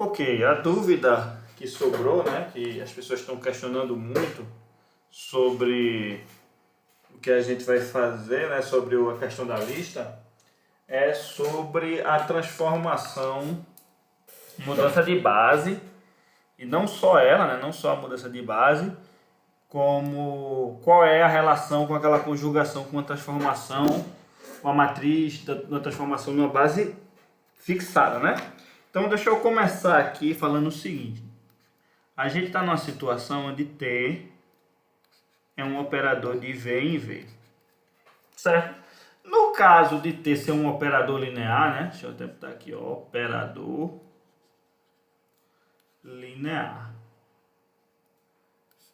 Ok, a dúvida que sobrou, né, que as pessoas estão questionando muito sobre o que a gente vai fazer, né, sobre a questão da lista, é sobre a transformação, mudança de base, e não só ela, né, não só a mudança de base, como qual é a relação com aquela conjugação com a transformação, com a matriz da transformação numa base fixada, né? Então deixa eu começar aqui falando o seguinte. A gente está numa situação onde T é um operador de V em V, certo? No caso de T ser um operador linear, né? Deixa eu até botar aqui, ó, operador linear.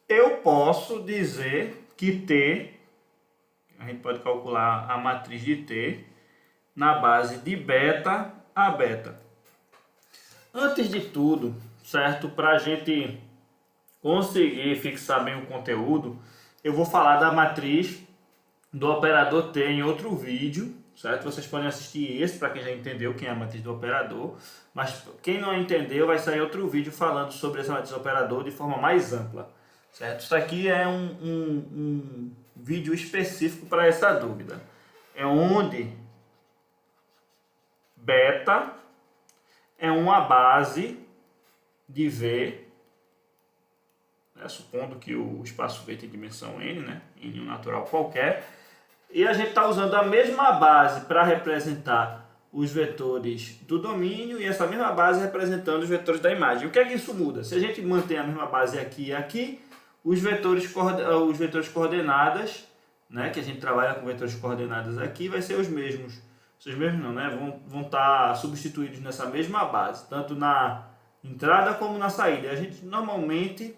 Eu posso dizer que T, a gente pode calcular a matriz de T na base de beta a beta. Antes de tudo, certo? Para a gente conseguir fixar bem o conteúdo, eu vou falar da matriz do operador T em outro vídeo, certo? Vocês podem assistir esse para quem já entendeu quem é a matriz do operador, mas quem não entendeu vai sair outro vídeo falando sobre essa matriz do operador de forma mais ampla, certo? Isso aqui é um vídeo específico para essa dúvida. É onde beta é uma base de V, né, supondo que o espaço V tem dimensão n, né, em um natural qualquer, e a gente está usando a mesma base para representar os vetores do domínio e essa mesma base representando os vetores da imagem. O que é que isso muda? Se a gente mantém a mesma base aqui e aqui, os vetores coordenadas, né, que a gente trabalha com vetores coordenadas aqui, vai ser os mesmos. Os mesmos não, né? Vão estar substituídos nessa mesma base, tanto na entrada como na saída. A gente normalmente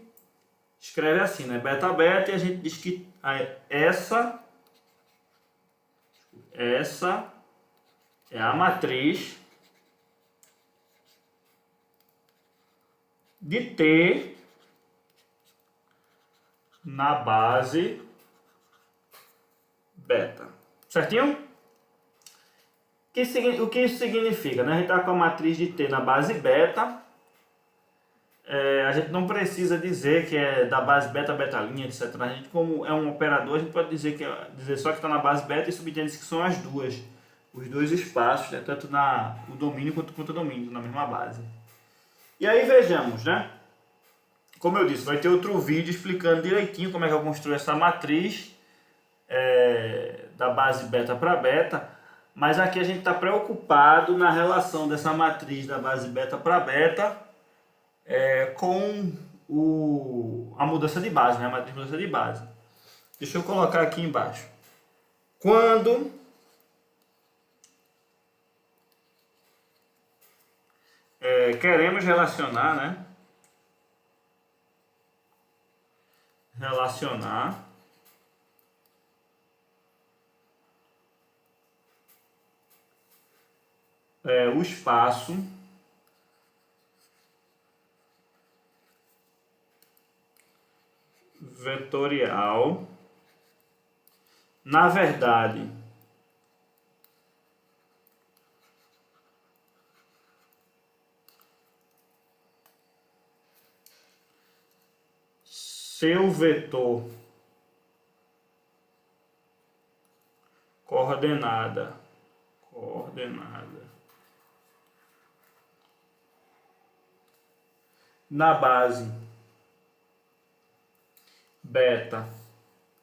escreve assim, né? Beta beta, e a gente diz que essa é a matriz de T na base beta. Certinho? O que isso significa? Né? A gente está com a matriz de T na base beta. A gente não precisa dizer que é da base beta, beta', etc. A gente, como é um operador, a gente pode dizer só que está na base beta e subentende que são as duas. Os dois espaços, né? Tanto o domínio quanto o contradomínio, na mesma base. E aí vejamos, né? Como eu disse, vai ter outro vídeo explicando direitinho como é que eu construo essa matriz da base beta para beta. Mas aqui a gente está preocupado na relação dessa matriz da base beta para beta com a mudança de base, né? A matriz de mudança de base. Deixa eu colocar aqui embaixo. Quando queremos relacionar, né? Relacionar o espaço vetorial, na verdade, seu vetor coordenada na base beta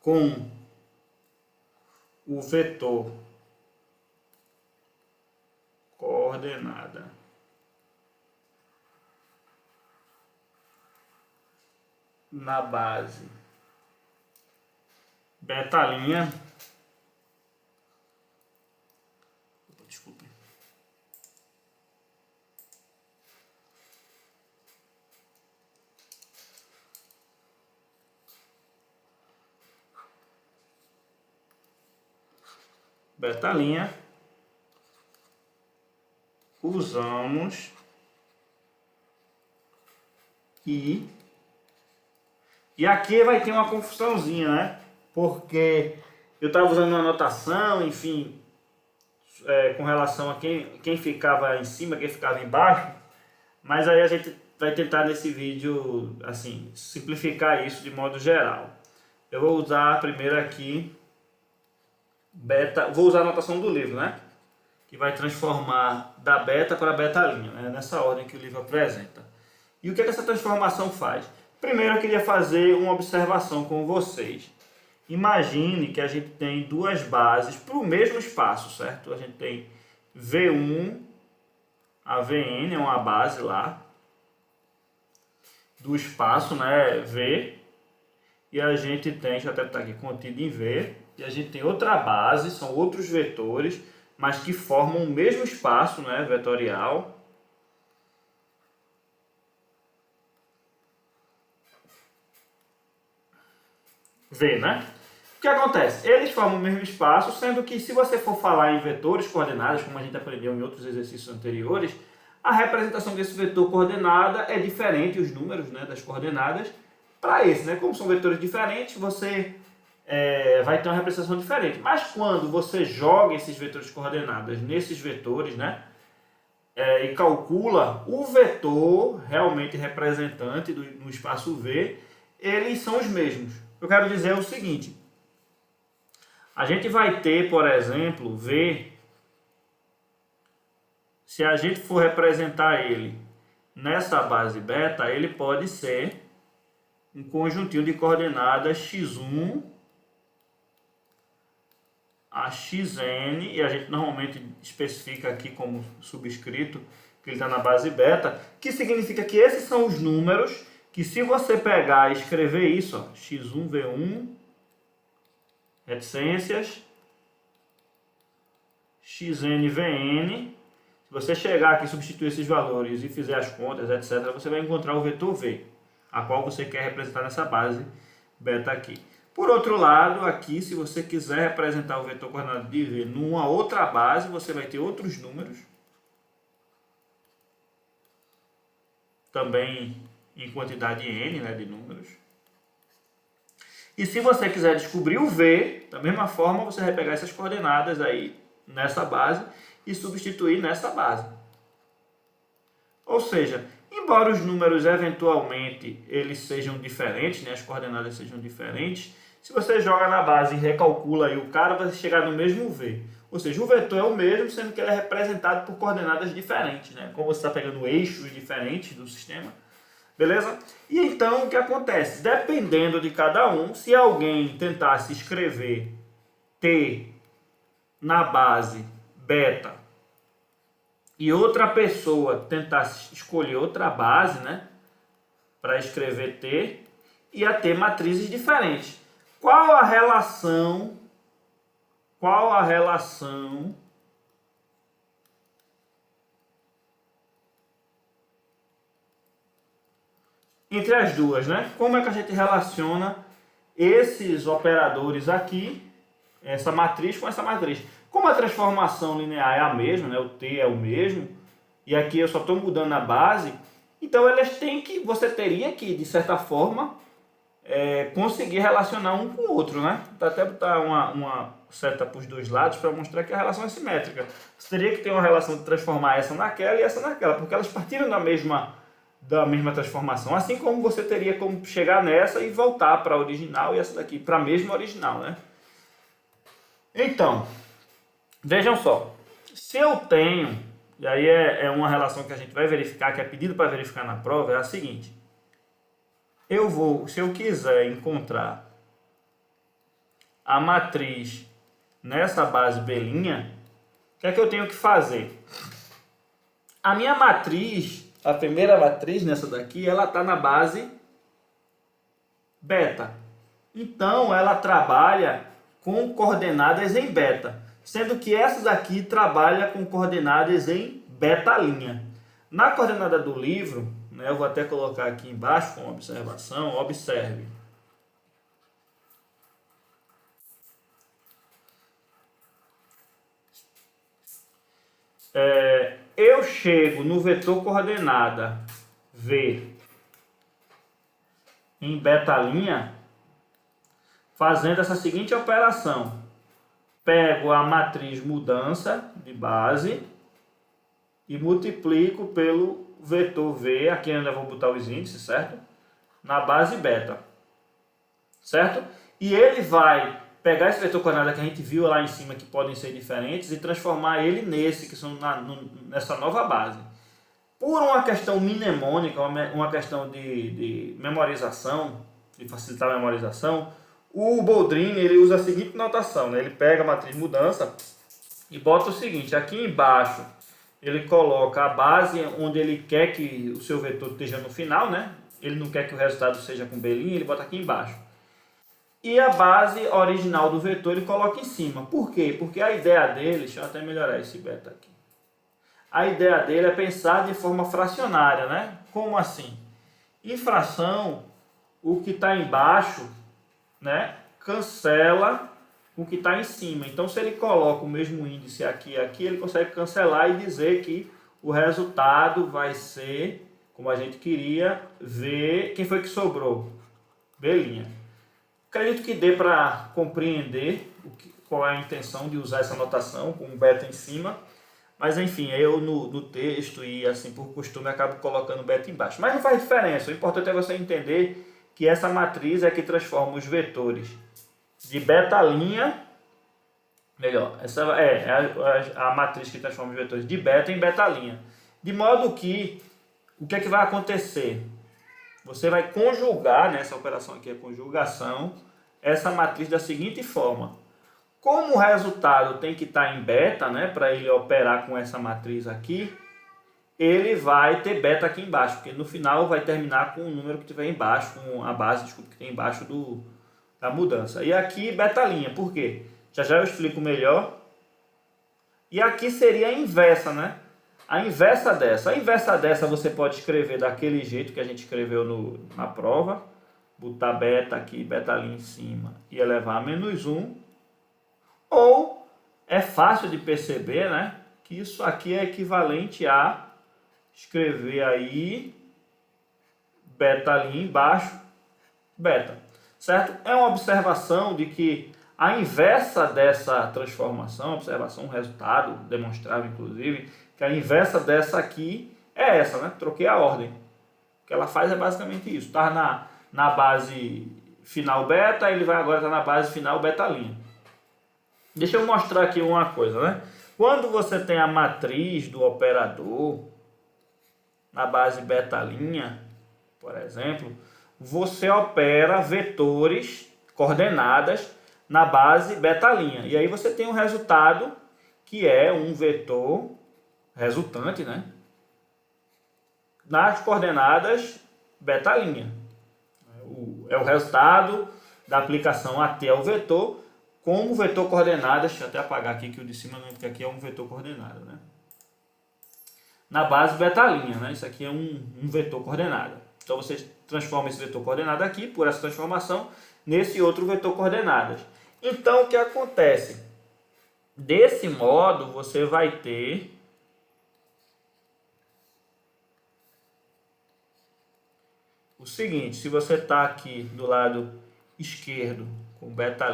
com o vetor coordenada na base beta', desculpe, beta', usamos e aqui vai ter uma confusãozinha, né? Porque eu estava usando uma notação, enfim, com relação a quem ficava em cima, quem ficava embaixo, Mas aí a gente vai tentar nesse vídeo, assim, simplificar isso de modo geral. Eu vou usar primeiro aqui beta, vou usar a notação do livro, né? Que vai transformar da beta para a beta-linha, né? Nessa ordem que o livro apresenta. E o que essa transformação faz? Primeiro eu queria fazer uma observação com vocês. Imagine que a gente tem duas bases para o mesmo espaço, certo? A gente tem V1, a Vn é uma base lá do espaço, né, V, e a gente tem, deixa eu até botar aqui, contido em V, e a gente tem outra base, são outros vetores, mas que formam o mesmo espaço, né, vetorial. V, né? O que acontece? Eles formam o mesmo espaço, sendo que se você for falar em vetores coordenadas, como a gente aprendeu em outros exercícios anteriores, a representação desse vetor coordenada é diferente, os números, né, das coordenadas, para esse, né? Como são vetores diferentes, você vai ter uma representação diferente. Mas quando você joga esses vetores coordenadas nesses vetores, né, e calcula o vetor realmente representante no espaço V, eles são os mesmos. Eu quero dizer o seguinte: a gente vai ter, por exemplo, V, se a gente for representar ele nessa base beta, ele pode ser um conjuntinho de coordenadas x1 a xn, e a gente normalmente especifica aqui como subscrito que ele está na base beta, que significa que esses são os números que, se você pegar e escrever isso, ó, x1, v1, reticências, xn, vn, se você chegar aqui, substituir esses valores e fizer as contas, etc., você vai encontrar o vetor v, a qual você quer representar nessa base beta aqui. Por outro lado, aqui, se você quiser representar o vetor coordenado de v numa outra base, você vai ter outros números, também em quantidade n, né, de números. E se você quiser descobrir o v, da mesma forma, você vai pegar essas coordenadas aí nessa base e substituir nessa base. Ou seja, embora os números eventualmente eles sejam diferentes, né, as coordenadas sejam diferentes, se você joga na base e recalcula aí o cara, vai chegar no mesmo v. Ou seja, o vetor é o mesmo, sendo que ele é representado por coordenadas diferentes, né? Como você está pegando eixos diferentes do sistema. Beleza? E então o que acontece? Dependendo de cada um, se alguém tentasse escrever T na base beta e outra pessoa tentasse escolher outra base, né, para escrever T, ia ter matrizes diferentes. Qual a relação entre as duas, né? Como é que a gente relaciona esses operadores aqui, essa matriz com essa matriz? Como a transformação linear é a mesma, né? O T é o mesmo, e aqui eu só estou mudando a base, então elas têm que, você teria que, de certa forma, conseguir relacionar um com o outro, né? Vou até botar uma seta para os dois lados para mostrar que a relação é simétrica. Você teria que ter uma relação de transformar essa naquela e essa naquela, porque elas partiram da mesma transformação, assim como você teria como chegar nessa e voltar para a original e essa daqui para a mesma original, né? Então, vejam só, se eu tenho, e aí é uma relação que a gente vai verificar, que é pedido para verificar na prova, é a seguinte: se eu quiser encontrar a matriz nessa base B', o que é que eu tenho que fazer? A minha matriz, a primeira matriz nessa daqui, ela está na base beta. Então, ela trabalha com coordenadas em beta, sendo que essa daqui trabalha com coordenadas em beta'. Na coordenada do livro, né, eu vou até colocar aqui embaixo como observação, observe. Eu chego no vetor coordenada V em beta' fazendo essa seguinte operação. Pego a matriz mudança de base e multiplico pelo vetor V, aqui ainda vou botar os índices, certo? Na base beta, certo? E ele vai pegar esse vetor coordenada que a gente viu lá em cima, que podem ser diferentes, e transformar ele nesse, que são nessa nova base. Por uma questão mnemônica, uma questão de memorização, de facilitar a memorização, o Boldrini ele usa a seguinte notação, né? Ele pega a matriz de mudança e bota o seguinte, aqui embaixo ele coloca a base onde ele quer que o seu vetor esteja no final, né? Ele não quer que o resultado seja com B', ele bota aqui embaixo. E a base original do vetor ele coloca em cima. Por quê? Porque a ideia dele, deixa eu até melhorar esse beta aqui. A ideia dele é pensar de forma fracionária, né? Como assim? Em fração, o que está embaixo, né, cancela o que está em cima. Então, se ele coloca o mesmo índice aqui e aqui, ele consegue cancelar e dizer que o resultado vai ser, como a gente queria, ver quem foi que sobrou. B'. Acredito que dê para compreender qual é a intenção de usar essa notação com o beta em cima. Mas enfim, eu no texto e assim por costume acabo colocando beta embaixo. Mas não faz diferença, o importante é você entender que essa matriz é que transforma os vetores de beta', melhor, essa é a matriz que transforma os vetores de beta em beta'. De modo que, o que é que vai acontecer? Você vai conjugar, né, essa operação aqui é conjugação, essa matriz da seguinte forma. Como o resultado tem que estar em beta, né, para ele operar com essa matriz aqui, ele vai ter beta aqui embaixo, porque no final vai terminar com o número que tiver embaixo, com a base, desculpa, que tem embaixo da mudança. E aqui beta', por quê? Já eu explico melhor. E aqui seria a inversa, né? A inversa dessa você pode escrever daquele jeito que a gente escreveu na prova, botar beta aqui, beta' em cima e elevar a -1. Ou é fácil de perceber, né, que isso aqui é equivalente a escrever aí beta' embaixo, beta, certo? É uma observação de que a inversa dessa transformação, observação, um resultado demonstrável inclusive, que a inversa dessa aqui é essa, né? Troquei a ordem. O que ela faz é basicamente isso. Está na base final beta, ele vai agora estar na base final beta'. Deixa eu mostrar aqui uma coisa, né? Quando você tem a matriz do operador na base beta', por exemplo, você opera vetores, coordenadas, na base beta'. E aí você tem um resultado que é um vetor resultante, né, nas coordenadas beta'. É o resultado da aplicação até o vetor como vetor coordenadas. Deixa eu até apagar aqui que o de cima não, porque aqui é um vetor coordenado, né? Na base beta', né? Isso aqui é um vetor coordenado. Então você transforma esse vetor coordenado aqui, por essa transformação, nesse outro vetor coordenadas. Então o que acontece? Desse modo você vai ter o seguinte: se você está aqui do lado esquerdo com beta',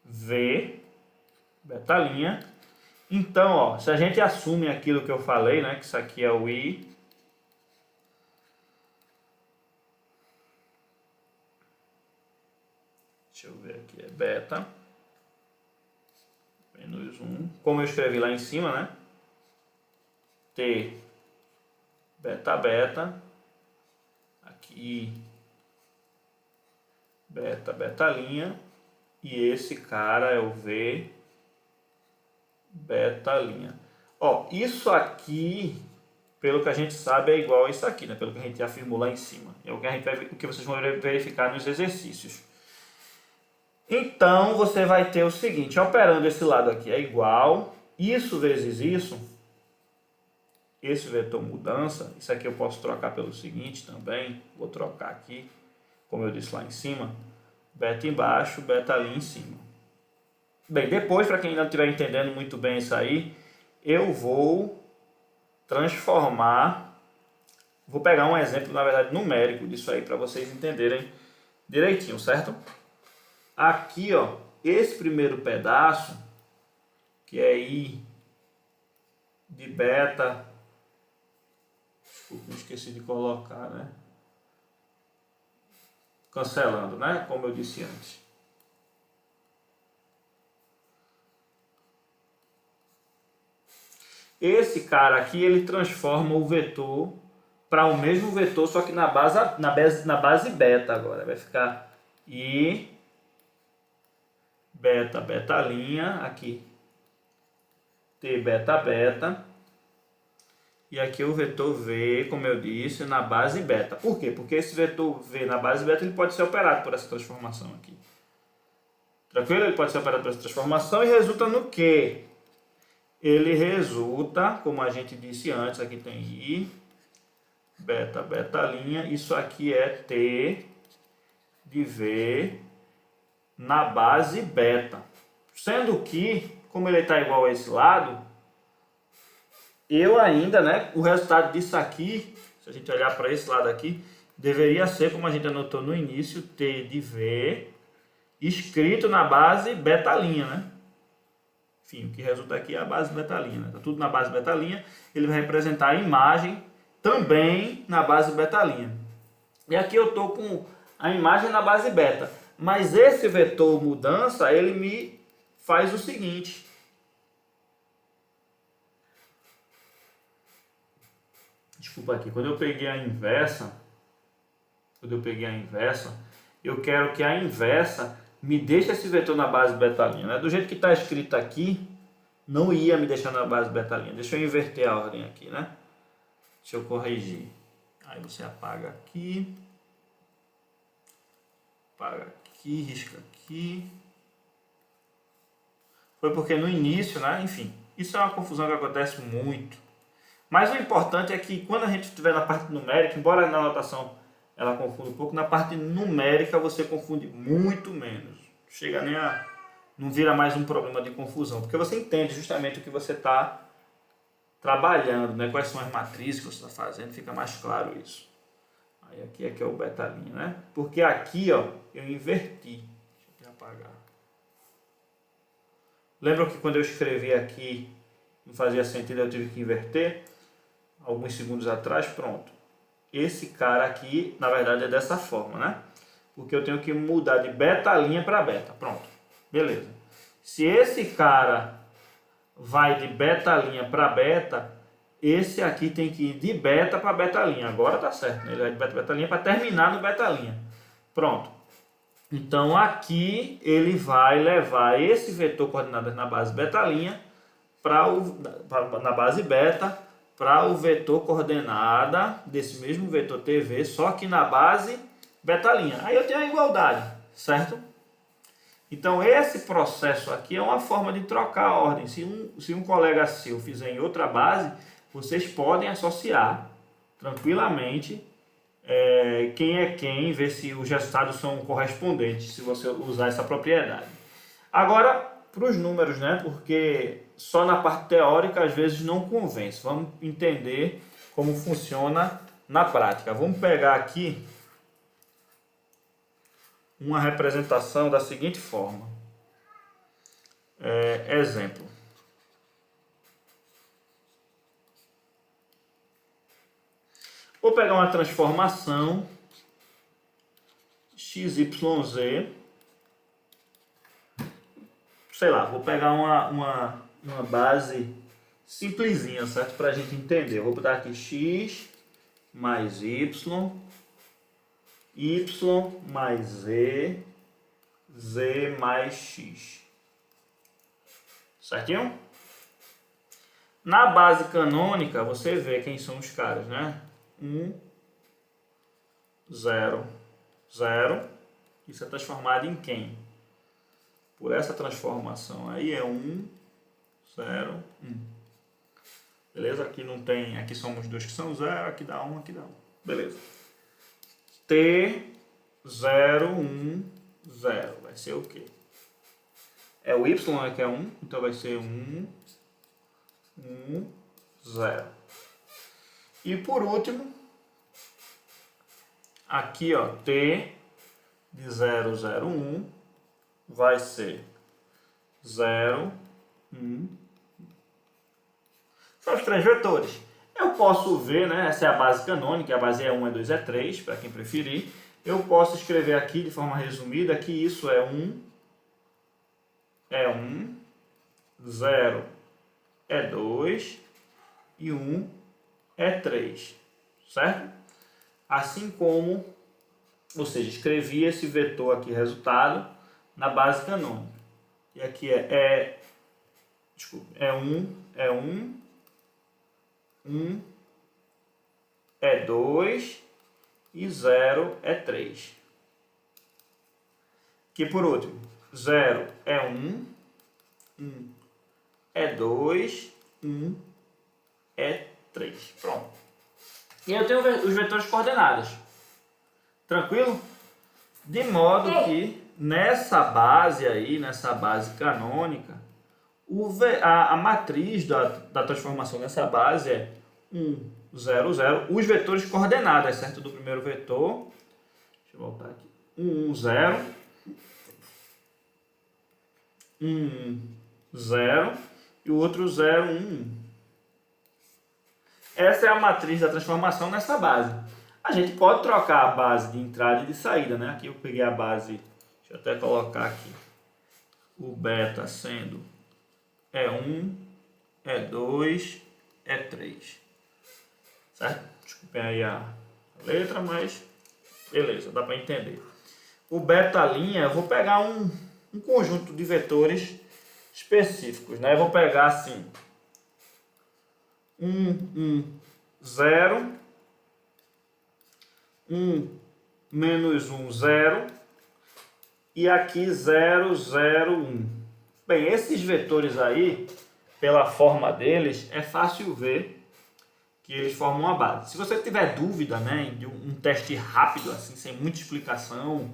V, beta', então, ó, se a gente assume aquilo que eu falei, né, que isso aqui é o I, deixa eu ver aqui, é beta, -1, como eu escrevi lá em cima, né, T, beta', aqui, beta', e esse cara é o V, beta'. Ó, isso aqui, pelo que a gente sabe, é igual a isso aqui, né? Pelo que a gente afirmou lá em cima. É o que vocês vão verificar nos exercícios. Então, você vai ter o seguinte, operando esse lado aqui é igual, isso vezes isso, esse vetor mudança, isso aqui eu posso trocar pelo seguinte também, vou trocar aqui, como eu disse lá em cima, beta embaixo, beta' em cima. Bem, depois, para quem ainda não estiver entendendo muito bem isso aí, eu vou transformar, vou pegar um exemplo, na verdade, numérico disso aí, para vocês entenderem direitinho, certo? Aqui, ó, esse primeiro pedaço, que é I de beta. Desculpa, esqueci de colocar, né? Cancelando, né? Como eu disse antes. Esse cara aqui, ele transforma o vetor para o mesmo vetor, só que na base beta agora. Vai ficar I, beta, betalinha, aqui. T, beta, beta. E aqui o vetor V, como eu disse, na base beta. Por quê? Porque esse vetor V na base beta ele pode ser operado por essa transformação aqui. Tranquilo? Ele pode ser operado por essa transformação e resulta no quê? Ele resulta, como a gente disse antes, aqui tem I, beta, betalinha. Isso aqui é T de V na base beta. Sendo que, como ele está igual a esse lado, eu ainda, né, o resultado disso aqui, se a gente olhar para esse lado aqui, deveria ser, como a gente anotou no início, T de V, escrito na base betalinha, né? Enfim, o que resulta aqui é a base betalinha, né? Tá tudo na base betalinha, ele vai representar a imagem também na base betalinha. E aqui eu estou com a imagem na base beta, mas esse vetor mudança, ele me faz o seguinte. Desculpa aqui, quando eu peguei a inversa, eu quero que a inversa me deixe esse vetor na base betalinha, né? Do jeito que está escrito aqui, não ia me deixar na base betalinha. Deixa eu inverter a ordem aqui, né? Deixa eu corrigir. Aí você apaga aqui, risca aqui. Foi porque no início, né? Enfim, isso é uma confusão que acontece muito. Mas o importante é que quando a gente estiver na parte numérica, embora na anotação ela confunda um pouco, na parte numérica você confunde muito menos. Chega nem a... não vira mais um problema de confusão, porque você entende justamente o que você está trabalhando, né? Quais são as matrizes que você está fazendo, fica mais claro isso. Aí aqui é o betalinha, né? Porque aqui, ó, eu inverti. Deixa eu apagar. Lembra que quando eu escrevi aqui não fazia sentido, eu tive que inverter? Alguns segundos atrás, pronto. Esse cara aqui, na verdade, é dessa forma, né? Porque eu tenho que mudar de betalinha para beta. Pronto. Beleza. Se esse cara vai de betalinha para beta, esse aqui tem que ir de beta para betalinha. Agora tá certo, né? Ele vai de beta para betalinha para terminar no betalinha. Pronto. Então aqui ele vai levar esse vetor coordenadas na base betalinha na base beta para o vetor coordenada desse mesmo vetor TV, só que na base betalinha. Aí eu tenho a igualdade, certo? Então esse processo aqui é uma forma de trocar a ordem. Se um colega seu fizer em outra base, vocês podem associar tranquilamente quem é quem, ver se os resultados são correspondentes, se você usar essa propriedade. Agora, para os números, né? Porque só na parte teórica às vezes não convence. Vamos entender como funciona na prática. Vamos pegar aqui uma representação da seguinte forma. Exemplo. Vou pegar uma transformação XYZ. Sei lá, vou pegar uma base simplesinha, certo? Para a gente entender. Eu vou botar aqui x mais y, y mais z, z mais x. Certinho? Na base canônica, você vê quem são os caras, né? 1, 0, 0. Isso é transformado em quem? Por essa transformação aí é 1, 0, 1. Beleza? Aqui não tem, aqui somos dois que são 0, aqui dá 1, aqui dá 1. Beleza. T, 0, 1, 0. Vai ser o quê? É o y que é 1, então vai ser 1, 1, 0. E por último, aqui ó, T de 0, 0, 1 vai ser 0, 1. São os três vetores. Eu posso ver, né, essa é a base canônica, a base é 1, é 2, é 3, para quem preferir. Eu posso escrever aqui de forma resumida que isso é 1, 0 é 2 e 1 é 3, certo? Assim como, ou seja, escrevi esse vetor aqui, resultado, na base canônica. E aqui é 1, 1 é 2 e 0 é 3. Aqui por último, 0 é 1, 1 é 2, 1 é 3. Pronto. E eu tenho os vetores coordenadas. Tranquilo? De modo que nessa base aí, nessa base canônica, a matriz da transformação nessa base é 1, 0, 0. Os vetores coordenadas, certo? Do primeiro vetor. Deixa eu voltar aqui. 1, 1, 0. 1, 0. E o outro 0, 1, 1. Essa é a matriz da transformação nessa base. A gente pode trocar a base de entrada e de saída, né? Aqui eu peguei a base, deixa eu até colocar aqui, o beta sendo é 1, é 2, é 3. Certo? Desculpem aí a letra, mas beleza, dá para entender. O beta linha, eu vou pegar um conjunto de vetores específicos, né? Eu vou pegar assim, 1, 1, 0, 1, menos 1, 0, e aqui 0, 0, 1. Bem, esses vetores aí, pela forma deles, é fácil ver que eles formam uma base. Se você tiver dúvida, né, de um teste rápido, assim, sem muita explicação,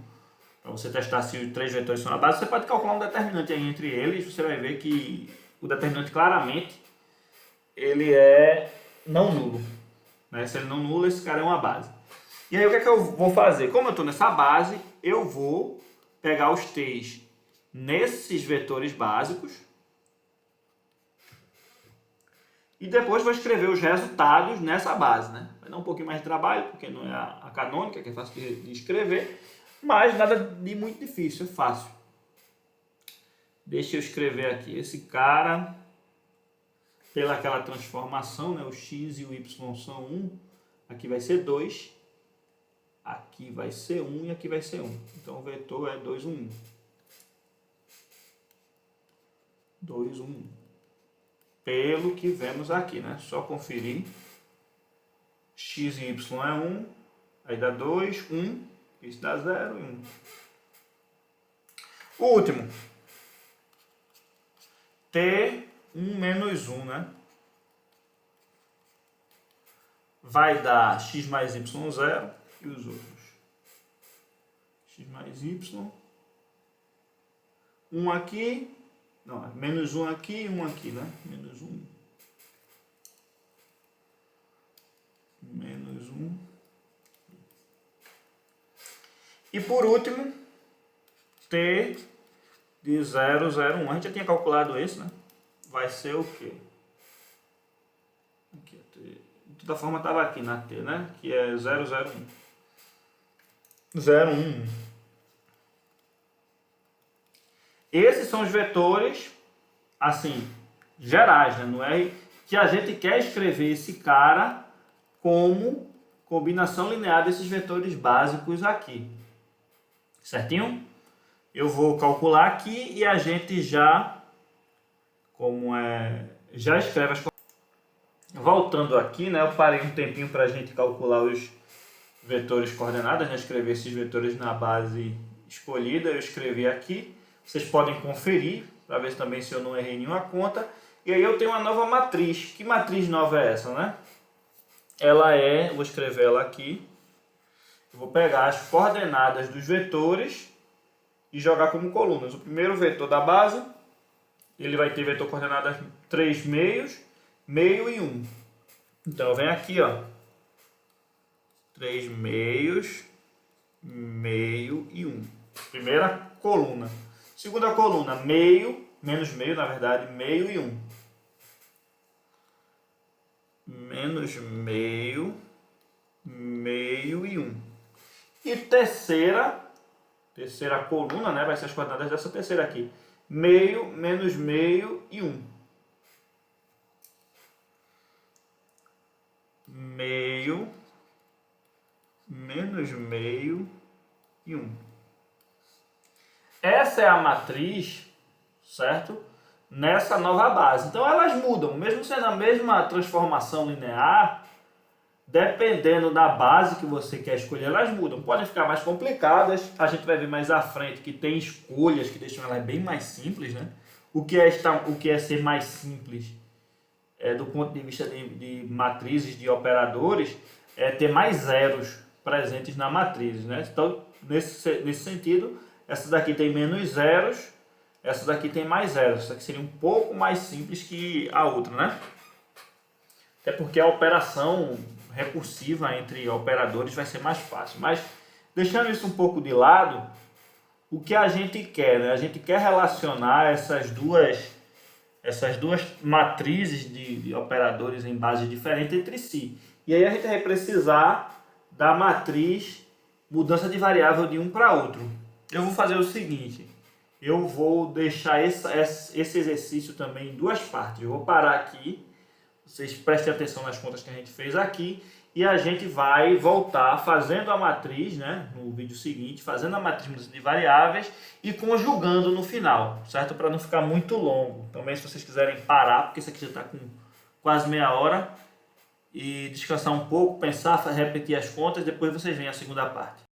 para você testar se os três vetores são a base, você pode calcular um determinante aí entre eles, você vai ver que o determinante claramente ele é não nulo. Né? Se ele não nulo, esse cara é uma base. E aí o que é que eu vou fazer? Como eu estou nessa base, eu vou pegar os t's nesses vetores básicos e depois vou escrever os resultados nessa base. Né? Vai dar um pouquinho mais de trabalho, porque não é a canônica, que é fácil de escrever, mas nada de muito difícil, é fácil. Deixa eu escrever aqui. Esse cara, pela aquela transformação, né, o x e o y são 1, aqui vai ser 2, aqui vai ser 1 e aqui vai ser 1. Então o vetor é 2, 1, 1. 2, 1, 1. Pelo que vemos aqui, né? Só conferir. X e y é 1, aí dá 2, 1, isso dá 0 e 1. O último. T 1 menos 1, né? Vai dar x mais y 0 e os outros. X mais y. 1 aqui. Não, menos 1 aqui e 1 aqui, né? Menos 1. Menos 1. E por último, T de 0, 0, 1. A gente já tinha calculado esse, né? Vai ser o quê? Aqui, de toda forma estava aqui na T, né? Que é 0, 0, 1. 0, 1, 1. Esses são os vetores, assim, gerais, né? Não é que a gente quer escrever esse cara como combinação linear desses vetores básicos aqui. Certinho? Eu vou calcular aqui e a gente já, já escreve as coisas. Voltando aqui, né? Eu parei um tempinho para a gente calcular os vetores coordenadas, né? Escrever esses vetores na base escolhida. Eu escrevi aqui. Vocês podem conferir para ver também se eu não errei nenhuma conta. E aí eu tenho uma nova matriz. Que matriz nova é essa, né? Ela é, vou escrever ela aqui. Eu vou pegar as coordenadas dos vetores e jogar como colunas. O primeiro vetor da base, ele vai ter vetor coordenadas 3 meios, meio e 1. Então eu venho aqui, ó. 3 meios, meio e 1. Primeira coluna. Segunda coluna, meio, menos meio, na verdade, meio e 1. menos meio, meio e 1. E terceira coluna, né, vai ser as coordenadas dessa terceira aqui. Meio, menos meio e 1. Meio, menos meio e 1. Essa é a matriz, certo? Nessa nova base. Então elas mudam, mesmo sendo a mesma transformação linear, dependendo da base que você quer escolher, elas mudam. Podem ficar mais complicadas, a gente vai ver mais à frente que tem escolhas que deixam elas bem mais simples, né? O que é ser mais simples do ponto de vista de matrizes, de operadores, é ter mais zeros presentes na matriz, né? Então, nesse sentido, essa daqui tem menos zeros, essa daqui tem mais zeros. Essa aqui seria um pouco mais simples que a outra, né? Até porque a operação recursiva entre operadores vai ser mais fácil. Mas, deixando isso um pouco de lado, o que a gente quer, né? A gente quer relacionar essas duas matrizes de operadores em base diferente entre si. E aí a gente vai precisar da matriz mudança de variável de um para outro. Eu vou fazer o seguinte, eu vou deixar esse exercício também em duas partes. Eu vou parar aqui, vocês prestem atenção nas contas que a gente fez aqui, e a gente vai voltar fazendo a matriz, né, no vídeo seguinte, fazendo a matriz mudança de variáveis e conjugando no final, certo? Para não ficar muito longo. Também, se vocês quiserem parar, porque isso aqui já está com quase meia hora, e descansar um pouco, pensar, repetir as contas, depois vocês veem a segunda parte.